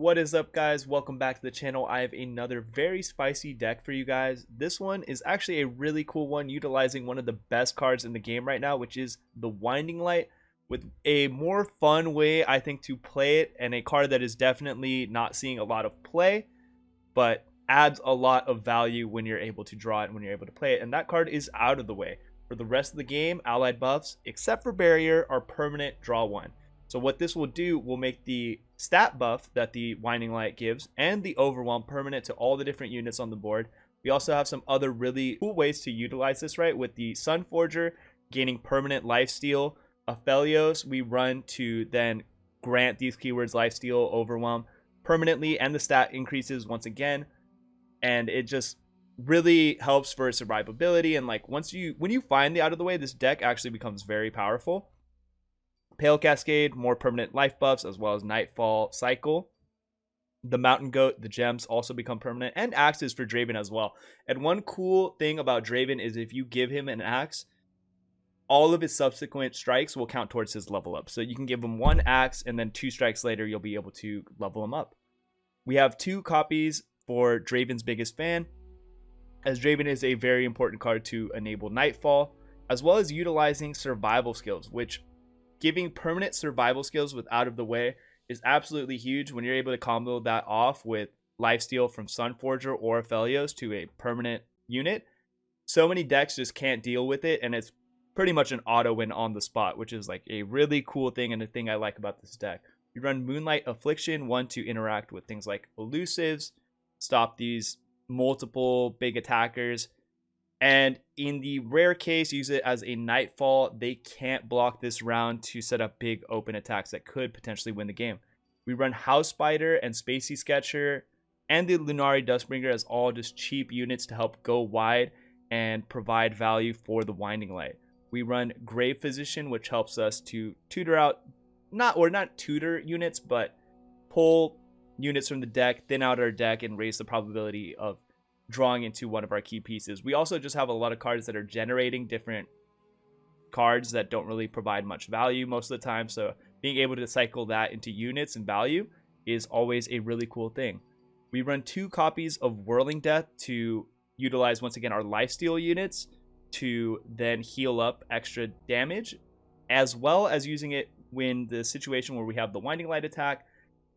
What is up, guys? Welcome back to the channel. I have another very spicy deck for you guys. This one is actually a really cool one, utilizing one of the best cards in the game right now, which is the Winding Light, with a more fun way, I think, to play it, and a card that is definitely not seeing a lot of play, but adds a lot of value when you're able to draw it and when you're able to play it. And that card is Out of the Way. For the rest of the game, allied buffs, except for Barrier, are permanent, draw one. So what this will do will make the stat buff that the Winding Light gives and the Overwhelm permanent to all the different units on the board. We also have some other really cool ways to utilize this, right? With the Sun Forger gaining permanent lifesteal, Aphelios we run to then grant these keywords lifesteal, Overwhelm permanently, and the stat increases once again. And it just really helps for survivability. And like when you find the Out of the Way, this deck actually becomes very powerful. Pale Cascade, more permanent life buffs, as well as Nightfall Cycle. The Mountain Goat, the gems also become permanent, and axes for Draven as well. And one cool thing about Draven is if you give him an axe, all of his subsequent strikes will count towards his level up. So you can give him one axe, and then 2 strikes later, you'll be able to level him up. We have 2 copies for Draven's Biggest Fan, as Draven is a very important card to enable Nightfall, as well as utilizing survival skills, which giving permanent survival skills with Out of the Way is absolutely huge when you're able to combo that off with lifesteal from Sunforger or Aphelios to a permanent unit. So many decks just can't deal with it, and it's pretty much an auto win on the spot, which is like a really cool thing and a thing I like about this deck. We run Moonlight Affliction, one to interact with things like elusives, stop these multiple big attackers, and in the rare case, use it as a Nightfall. They can't block this round to set up big open attacks that could potentially win the game. We run House Spider and Spacey Sketcher and the Lunari Dustbringer as all just cheap units to help go wide and provide value for the Winding Light. We run Grave Physician, which helps us to tutor out, not tutor units, but pull units from the deck, thin out our deck, and raise the probability of drawing into one of our key pieces. We also just have a lot of cards that are generating different cards that don't really provide much value most of the time, so being able to cycle that into units and value is always a really cool thing. We run 2 copies of Whirling Death to utilize once again our lifesteal units to then heal up extra damage, as well as using it when the situation where we have the Winding Light attack,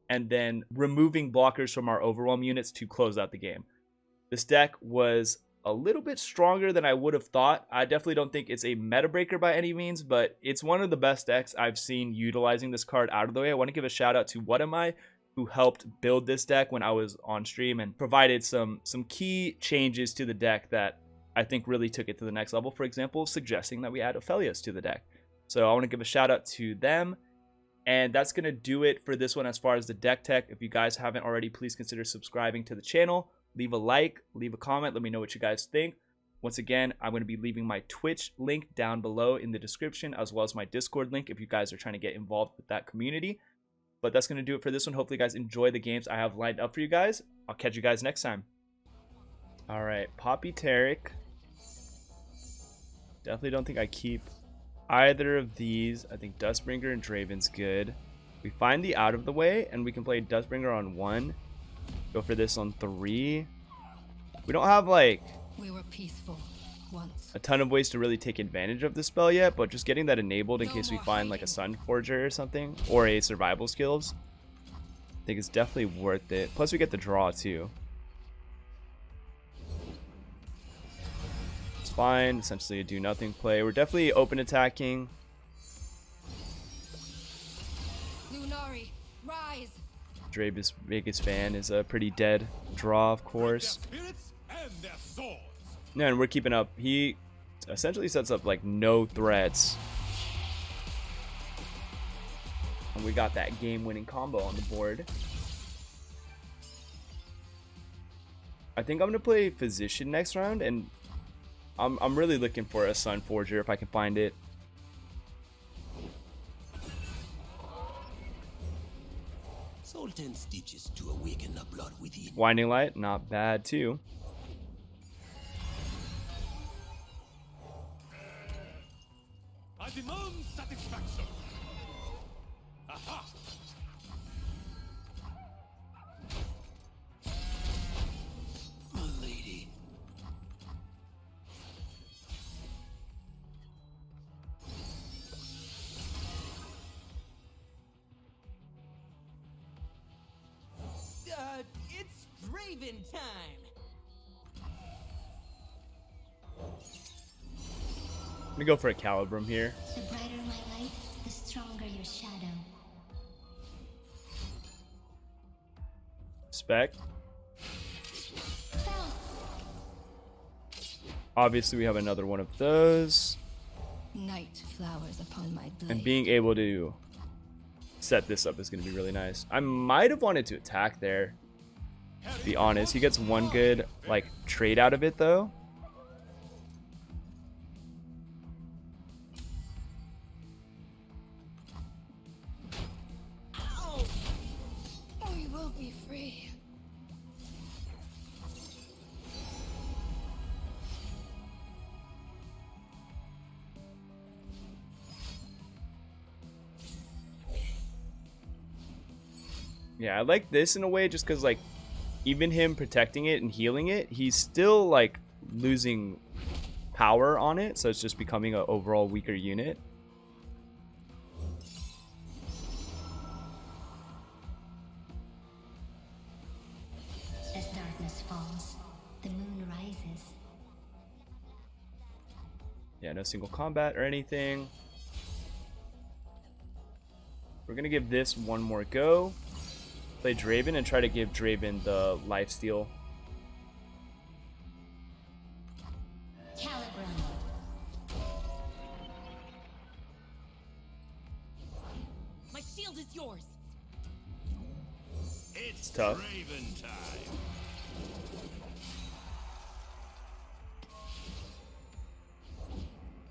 and then removing blockers from our Overwhelm units to close out the game. This deck was a little bit stronger than I would have thought. I definitely don't think it's a meta breaker by any means, but it's one of the best decks I've seen utilizing this card Out of the Way. I want to give a shout out to What Am I, who helped build this deck when I was on stream and provided some key changes to the deck that I think really took it to the next level. For example, suggesting that we add Aphelios to the deck. So I want to give a shout out to them. And that's going to do it for this one as far as the deck tech. If you guys haven't already, please consider subscribing to the channel. Leave a like, leave a comment, let me know what you guys think. Once again, I'm going to be leaving my Twitch link down below in the description, as well as my Discord link if you guys are trying to get involved with that community. But that's going to do it for this one. Hopefully you guys enjoy the games I have lined up for you guys. I'll catch you guys next time. Alright, Poppy Tarek. Definitely don't think I keep either of these. I think Dustbringer and Draven's good. We find the Out of the Way, and we can play Dustbringer on 1. Go for this on 3. We don't have like we were peaceful once. A ton of ways to really take advantage of this spell yet, but just getting that enabled in case we find like a Sun Forger or something, or a survival skills, I think it's definitely worth it. Plus we get the draw too. It's fine, essentially a do nothing play. We're definitely open attacking. Lunari, rise. Draven's Biggest Fan is a pretty dead draw, of course. No, and we're keeping up. He essentially sets up like no threats. And we got that game-winning combo on the board. I think I'm going to play Physician next round, and I'm really looking for a Sun Forger if I can find it. Sultan stitches to awaken the blood within. Winding Light, not bad too. I demand satisfaction. Aha! It's Draven time. I'm gonna go for a Calibrum here. The brighter my light, the stronger your shadow. Spec. Fell. Obviously, we have another one of those. Night flowers upon my blade. And being able to set this up is going to be really nice. I might have wanted to attack there, to be honest. He gets one good like trade out of it though. We will be free. Yeah, I like this in a way just because like even him protecting it and healing it, he's still like losing power on it, so it's just becoming an overall weaker unit. As darkness falls, the moon rises. Yeah, no single combat or anything. We're gonna give this one more go. Play Draven and try to give Draven the lifesteal. Calibrum. My shield is yours. It's tough. Draven time.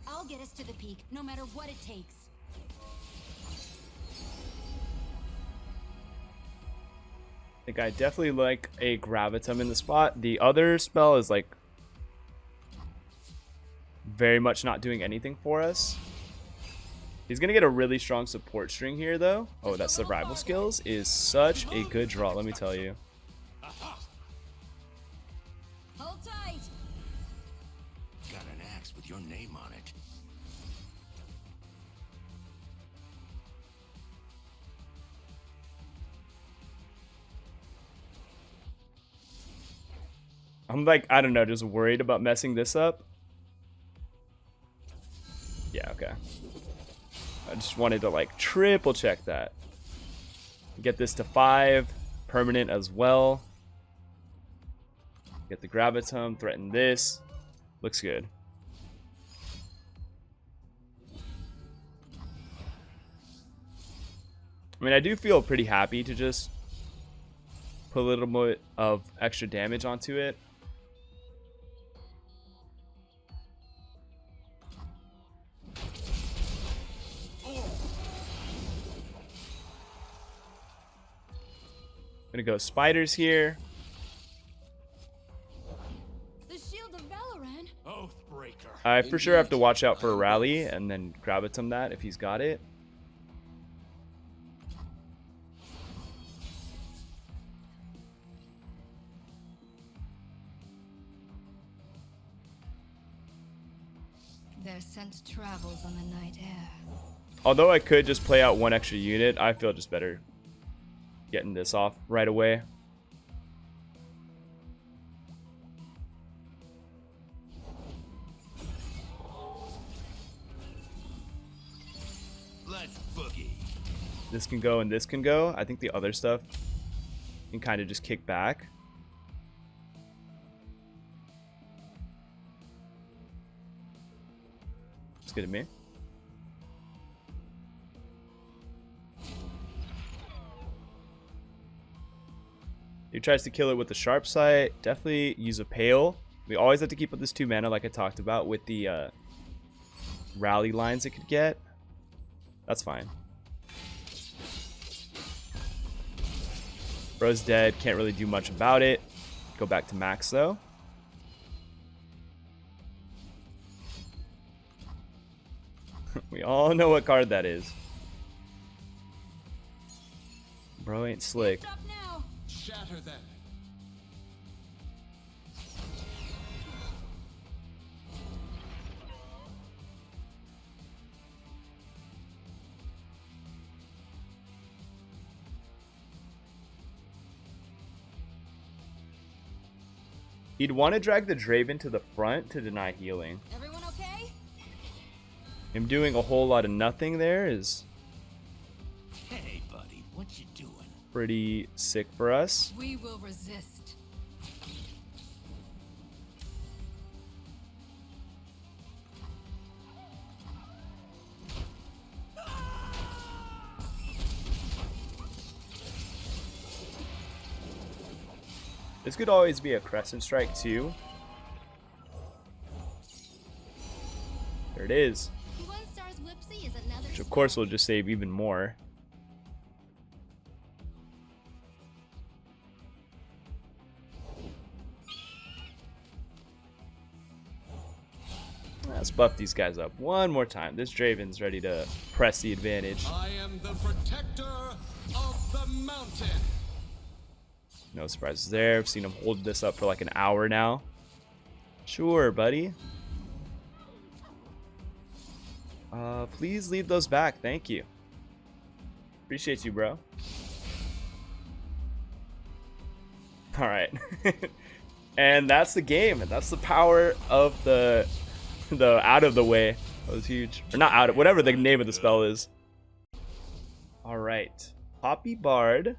I'll get us to the peak, no matter what it takes. I think I definitely like a Gravitum in the spot. The other spell is like very much not doing anything for us. He's gonna get a really strong support string here though. Oh, that survival skills is such a good draw, let me tell you. Hold tight. Got an axe with your name on it. I'm like, I don't know, just worried about messing this up. Yeah, okay. I just wanted to like triple check that. Get this to 5, permanent as well. Get the Gravitum, threaten this. Looks good. I mean, I do feel pretty happy to just put a little bit of extra damage onto it. Gonna go spiders here. The shield of Valoran. Oathbreaker. I for sure have to watch out for a rally and then Gravitum that if he's got it. Their scent travels on the night air. Although I could just play out one extra unit, I feel just better getting this off right away. Let's boogie. This can go and this can go. I think the other stuff can kind of just kick back. It's good to me. He tries to kill it with the sharp sight. Definitely use a pale. We always have to keep up this 2 mana like I talked about with the rally lines it could get. That's fine. Bro's dead. Can't really do much about it. Go back to max though. We all know what card that is. Bro ain't slick. Stop now. Shatter them. He'd want to drag the Draven to the front to deny healing. Everyone okay? Him doing a whole lot of nothing there is Hey, buddy, what you doing? pretty sick for us. We will resist. This could always be a crescent strike too. There it is. One star's Whipsy is another. Which of course will just save even more. Let's buff these guys up one more time. This Draven's ready to press the advantage. I am the protector of the mountain. No surprises there. I've seen him hold this up for like an hour now. Sure, buddy. Please leave those back. Thank you. Appreciate you, bro. All right. And that's the game. And that's the power of the out of the way. That was huge. Or not out of, whatever the name of the spell is. All right. Poppy Bard.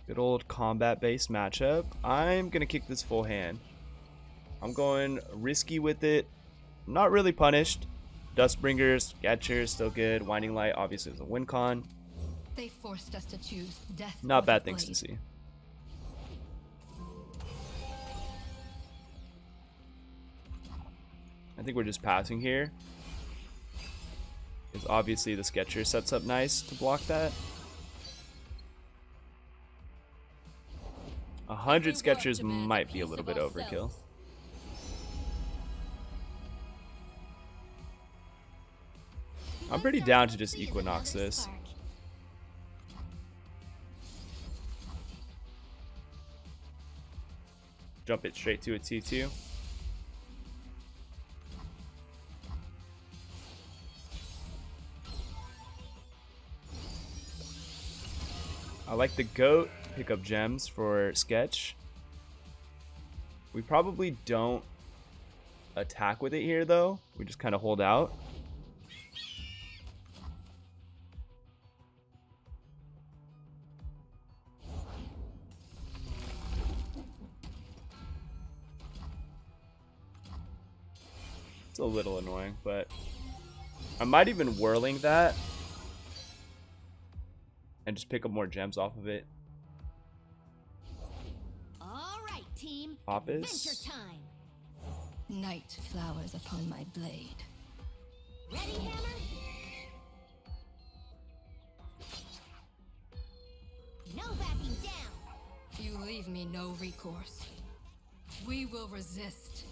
Good old combat-based matchup. I'm going to kick this full hand. I'm going risky with it. Not really punished. Dustbringers, Gatcher, still good. Winding Light, obviously, is a win con. They forced us to choose death. Not over bad things to blade. see. I think we're just passing here. Because obviously the Sketcher sets up nice to block that. 100 Sketchers might be a little bit overkill. I'm pretty down to just Equinox this. Jump it straight to a T2. I like the goat. Pick up gems for Sketch. We probably don't attack with it here though. We just kind of hold out. It's a little annoying, but I might even whirling that and just pick up more gems off of it. All right, team. Office. Adventure time. Night flowers upon my blade. Ready, Hammer? No backing down. You leave me no recourse. We will resist.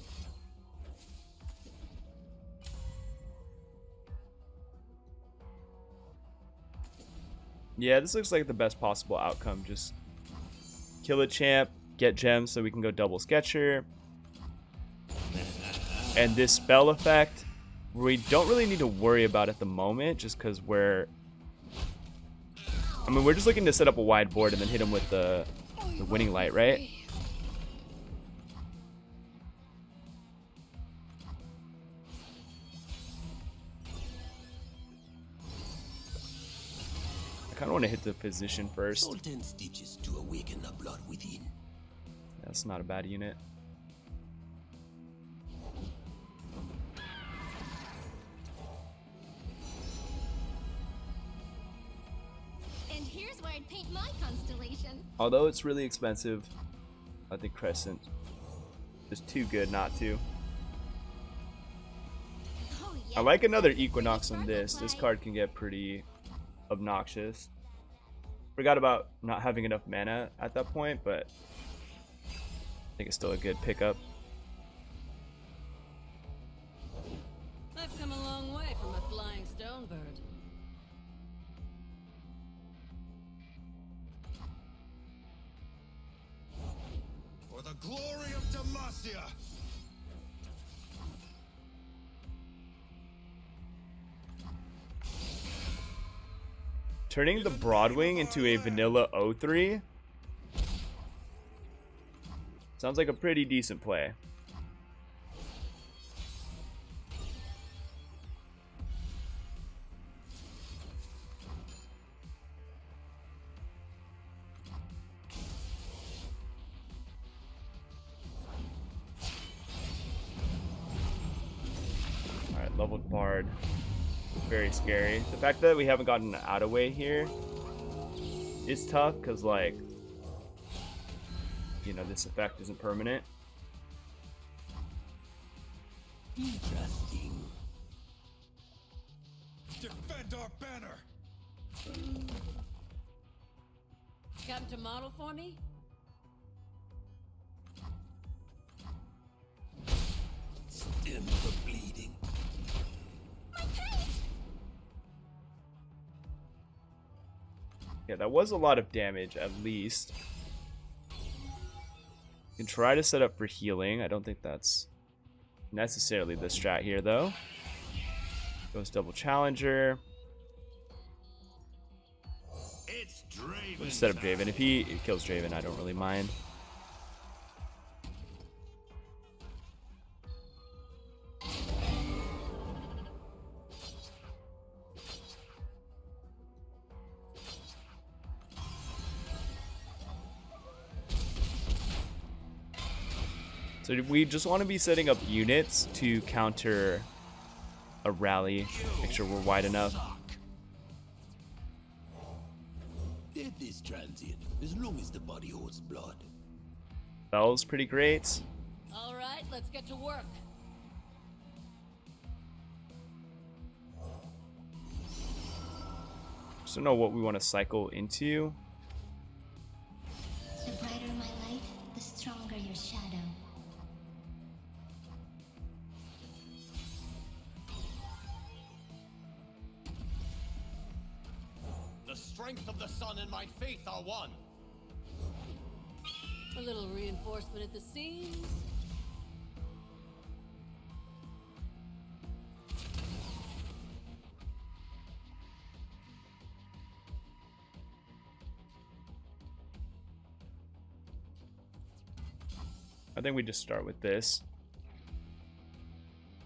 Yeah, this looks like the best possible outcome. Just kill a champ, get gems so we can go double Sketcher. And this spell effect, we don't really need to worry about at the moment just because we're just looking to set up a wide board and then hit him with the winning light, right? I kind of want to hit the position first. Sultan stitches to awaken the blood within. That's not a bad unit. And here's where I'd paint my constellation. Although it's really expensive, I think Crescent is too good not to. Oh, yeah. I like another Equinox on this. This card can get pretty obnoxious. Forgot about not having enough mana at that point, but I think it's still a good pickup. I've come a long way from a flying stone bird. For the glory of Demacia. Turning the Broadwing into a vanilla O3 Sounds like a pretty decent play. Alright, leveled Bard. Very scary. The fact that we haven't gotten an out of way here is tough because, like, you know, this effect isn't permanent. Interesting. Defend our banner. Come to model for me? Stem the bleeding. Yeah, that was a lot of damage, at least. You can try to set up for healing. I don't think that's necessarily the strat here, though. Goes double challenger. It's Draven. We'll just set up Draven. If he kills Draven, I don't really mind. So we just want to be setting up units to counter a rally. Make sure we're wide enough. Death is transient, as long as the body holds blood. Spell's pretty great. All right, let's get to work. Just don't know what we want to cycle into. The brighter my light, the stronger your shadow. The strength of the sun and my faith are one. A little reinforcement at the seams. I think we just start with this.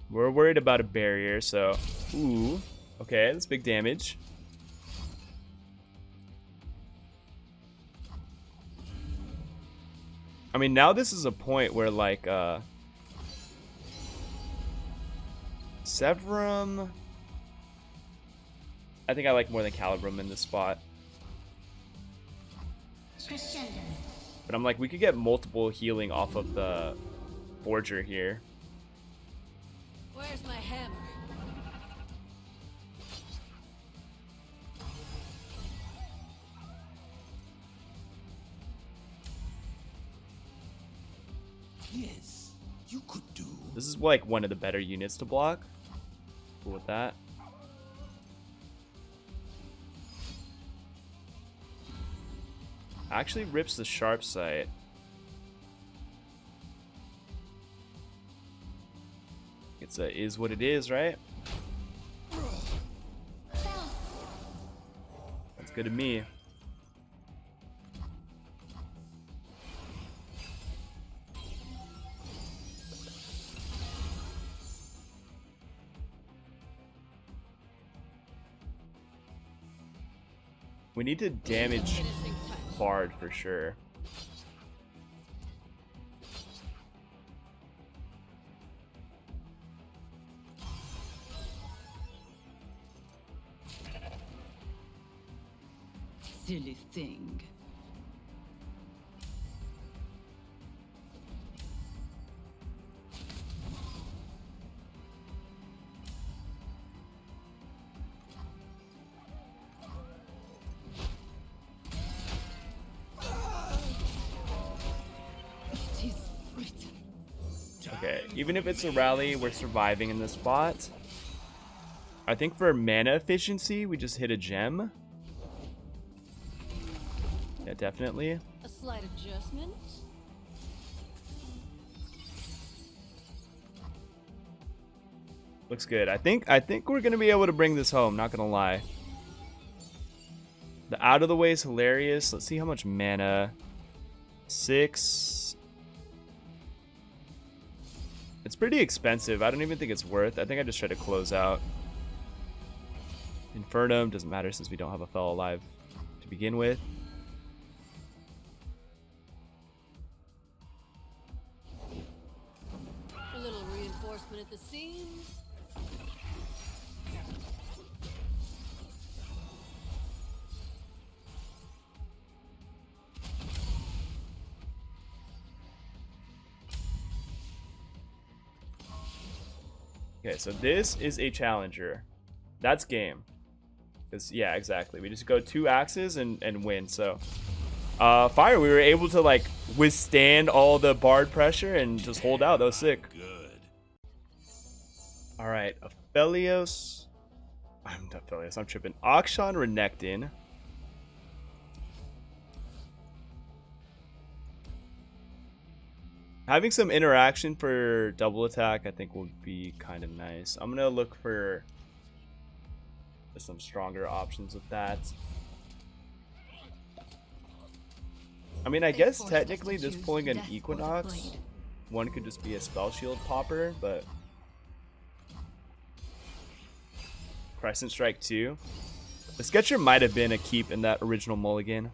We're worried about a barrier, so... Ooh. Okay, that's big damage. I mean, now this is a point where, like, Severum... I think I like more than Calibrum in this spot. Crescendo. But I'm like, we could get multiple healing off of the Forger here. Where's my hammer? Yes, you could do. This is like one of the better units to block. Cool with that. Actually rips the sharp sight. It's a is what it is, right? That's good to me. We need to damage Finishing touch. Bard for sure. Silly thing. It is written. Okay, even if it's a rally, we're surviving in this spot. I think for mana efficiency, we just hit a gem. Yeah, definitely. A slight adjustment. Looks good. I think we're gonna be able to bring this home, not gonna lie. The out of the way is hilarious. Let's see how much mana. 6. It's pretty expensive. I don't even think it's worth. I think I just try to close out. Infernum doesn't matter since we don't have a fellow alive to begin with. A little reinforcement at the seams. Okay, so this is a challenger. That's game. Cause yeah, exactly. We just go 2 axes and win. So fire, we were able to like withstand all the bard pressure and just hold out. That was sick. Good. Alright, Aphelios. I'm not Aphelios, I'm tripping. Akshan Renekton. Having some interaction for double attack I think would be kind of nice. I'm gonna look for some stronger options with that. I mean, I guess technically just pulling an Equinox, one could just be a spell shield popper, but Crescent Strike 2. The Sketcher might have been a keep in that original mulligan.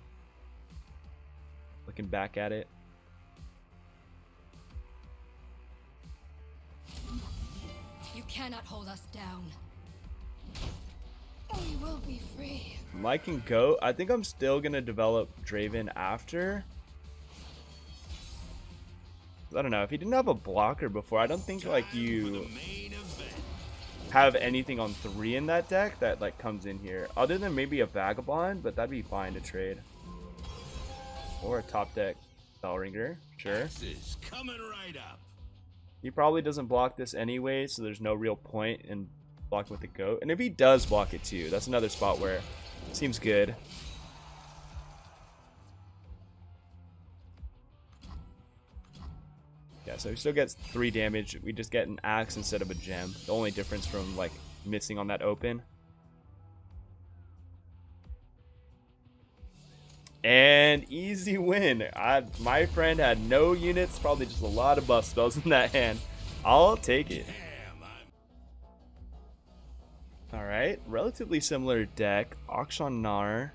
Looking back at it. You cannot hold us down. We will be free. I'm liking Goat. I think I'm still gonna develop Draven after. I don't know, if he didn't have a blocker before, I don't think like you have anything on 3 in that deck that like comes in here. Other than maybe a Vagabond, but that'd be fine to trade. Or a top deck Bellringer, sure. Coming right up. He probably doesn't block this anyway, so there's no real point in blocking with the Goat. And if he does block it too, that's another spot where it seems good. Yeah, so he still gets 3 damage. We just get an axe instead of a gem. The only difference from like missing on that open. And easy win. My friend had no units, probably just a lot of buff spells in that hand. I'll take it. Alright, relatively similar deck. Akshan Nar.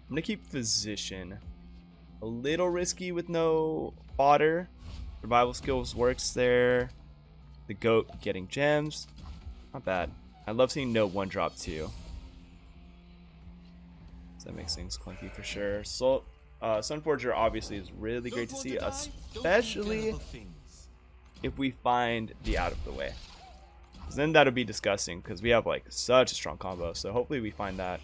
I'm gonna keep Physician. A little risky with no fodder. Survival skills works there. The Goat getting gems. Not bad. I love seeing no 1-drop too. So that makes things clunky for sure. So, Sunforger obviously is really great to see, especially if we find the out of the way. Then that'll be disgusting because we have like such a strong combo. So hopefully we find that.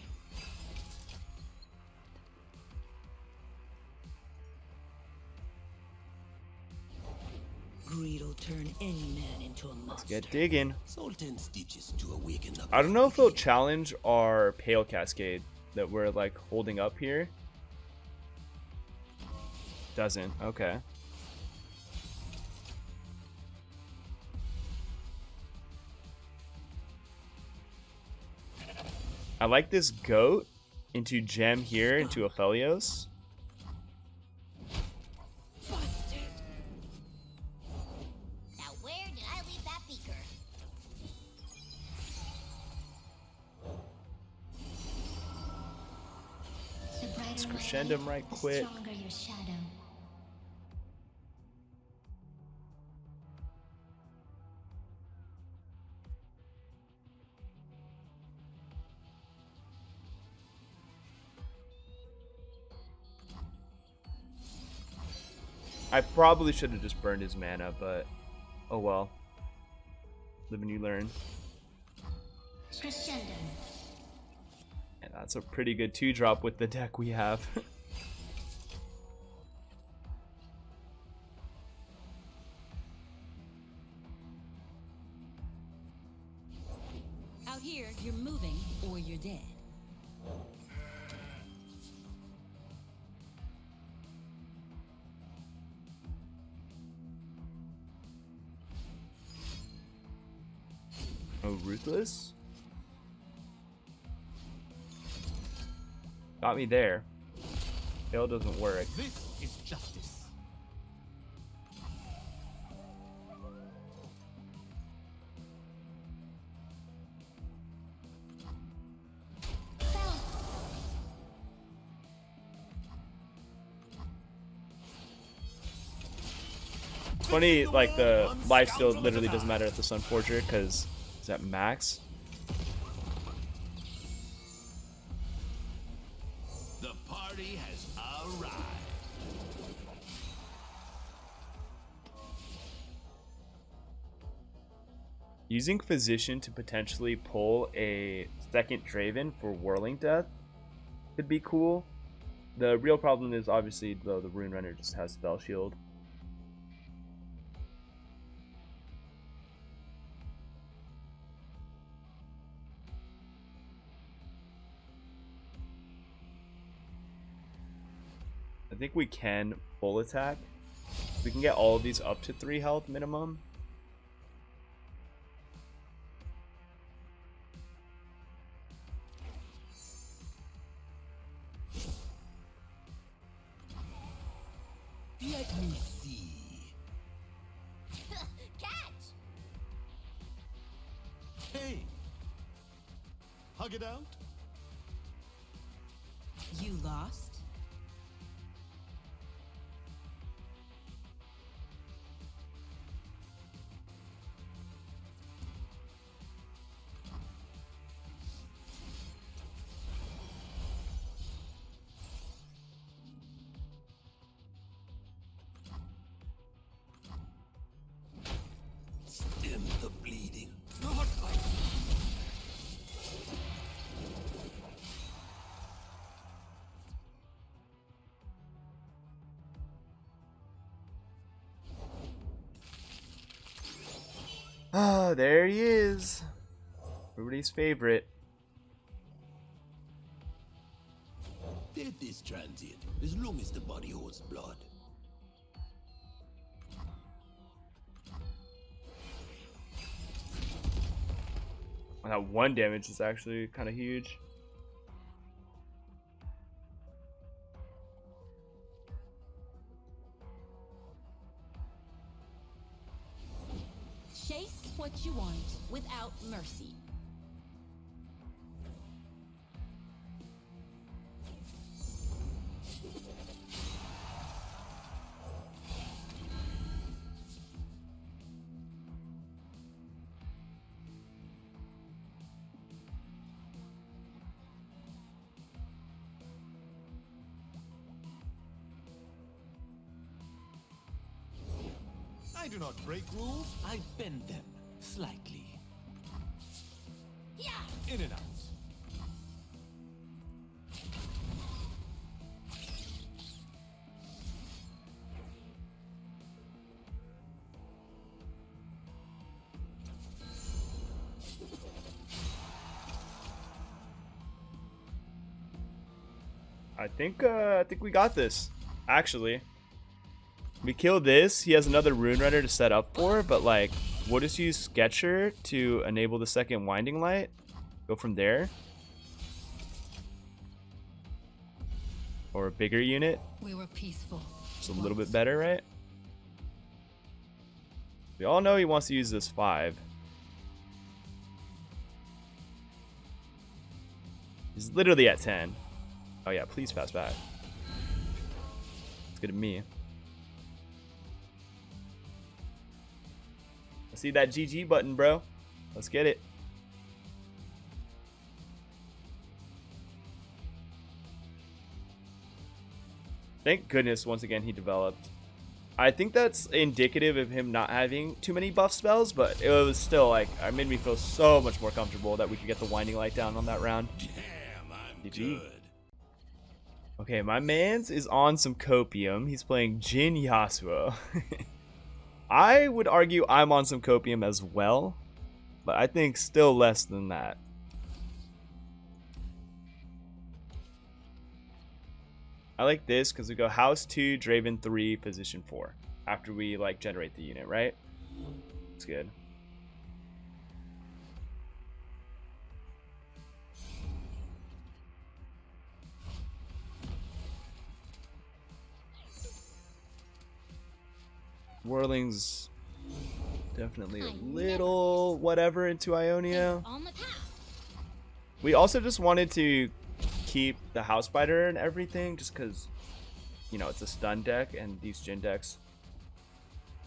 Greed will turn any man into a monster. Let's get digging. Sultan stitches to awaken the I don't know if it'll challenge our Pale Cascade that we're like holding up here. Doesn't. Okay. I like this Goat into gem here into Aphelios. Busted. Now where did I leave that beaker? The brighter Let's my crescendo light, right the quick. stronger your shadow. I probably should have just burned his mana, but oh well. Live and you learn. Crescendo. And that's a pretty good 2-drop with the deck we have. Out here, you're moving or you're dead. Oh, Ruthless? Got me there. Hail doesn't work. This is justice. It's funny, like the life steal literally doesn't matter at the Sun Forger because it's at max. The party has arrived. Using Physician to potentially pull a second Draven for Whirling Death could be cool. The real problem is obviously though the Rune Runner just has Spell Shield. I think we can full attack. We can get all of these up to 3 health minimum. Let me see. Catch! Hey! Hug it out? You lost? Stem the bleeding. Ah, there he is. Everybody's favorite. Death is transient, as long as the body holds blood. That 1 damage is actually kind of huge. Chase what you want without mercy. I do not break rules. I bend them slightly. Yeah! In and out. I think we got this. Actually, we kill this. He has another Rune Runner to set up for, but like, we'll just use Sketcher to enable the second Winding Light. Go from there. Or a bigger unit. We were peaceful. It's a little bit better, right? We all know he wants to use this 5. He's literally at 10. Oh yeah, please pass back. It's good to me. I see that GG button, bro. Let's get it. Thank goodness once again he developed. I think that's indicative of him not having too many buff spells, but it was still like, it made me feel so much more comfortable that we could get the Winding Light down on that round. Damn, I'm GG. good. Okay, my man's is on some copium. He's playing Jin Yasuo. I would argue I'm on some copium as well, but I think still less than that. I like this because we go house 2, Draven 3, position 4 after we like generate the unit, right? It's good. Whirling's definitely a little whatever into Ionia. On the path. We also just wanted to keep the House Spider and everything just because, you know, it's a stun deck and these Jin decks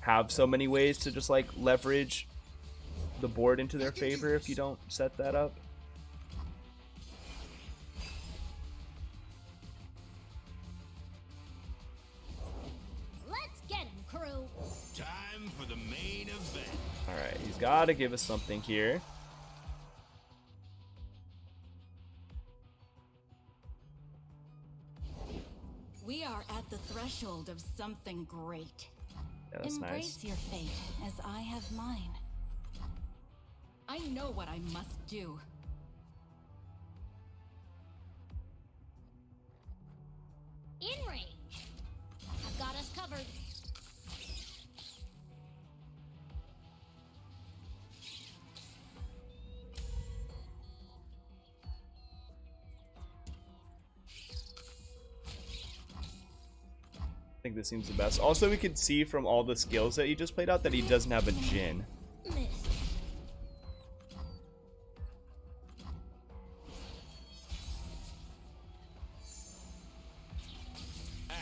have so many ways to just like leverage the board into their favor if you don't set that up. Let's get him, crew. Time for the main event. Alright, he's got to give us something here. We are at the threshold of something great. Yeah, that's Embrace nice. your fate as I have mine. I know what I must do. In range. I've got us covered. I think this seems the best. Also, we could see from all the skills that he just played out that he doesn't have a Jhin. Miss.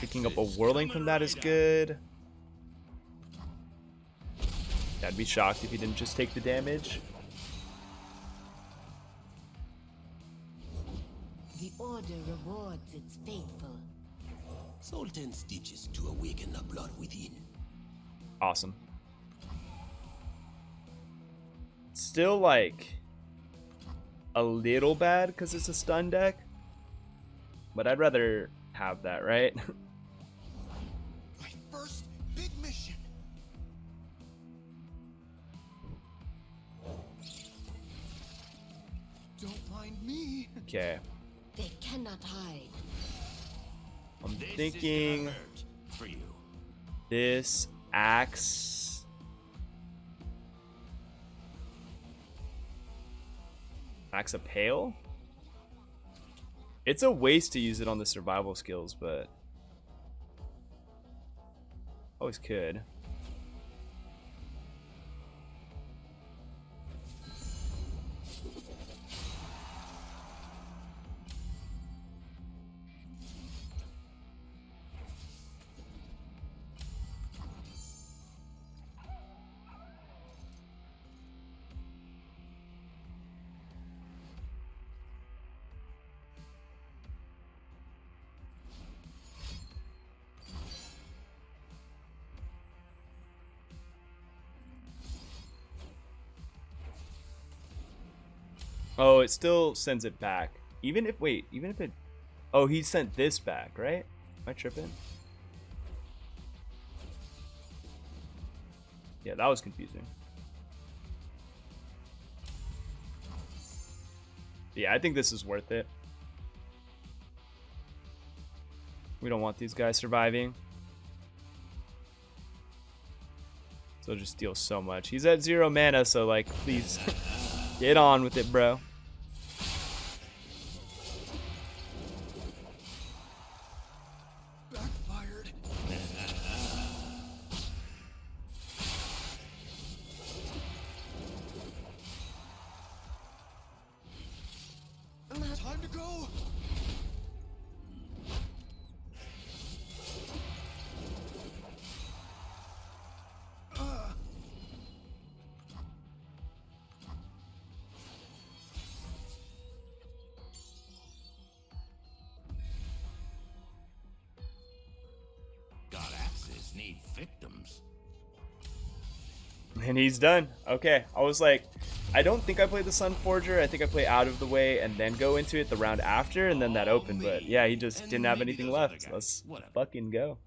Picking up a whirling from that is good. I'd be shocked if he didn't just take the damage. The Order rewards its faithful. Sultan stitches to awaken the blood within. Awesome. Still like a little bad because it's a stun deck, but I'd rather have that, right? My first big mission. Don't mind me. Okay. They cannot hide. I'm This thinking is gonna hurt for you. this axe. Axe a pale? It's a waste to use it on the survival skills, but always could. Oh, it still sends it back. Even if, wait, even if it, oh, he sent this back, right? Am I tripping? Yeah, that was confusing. Yeah, I think this is worth it. We don't want these guys surviving. So just deal so much. He's at 0 mana, so like, please get on with it, bro. Backfired. Time to go. God axes need victims. And he's done. Okay, I was like, I don't think I played the Sun Forger. I think I play Out of the Way and then go into it the round after, and then that opened. But yeah, he just didn't have anything left. Let's fucking go.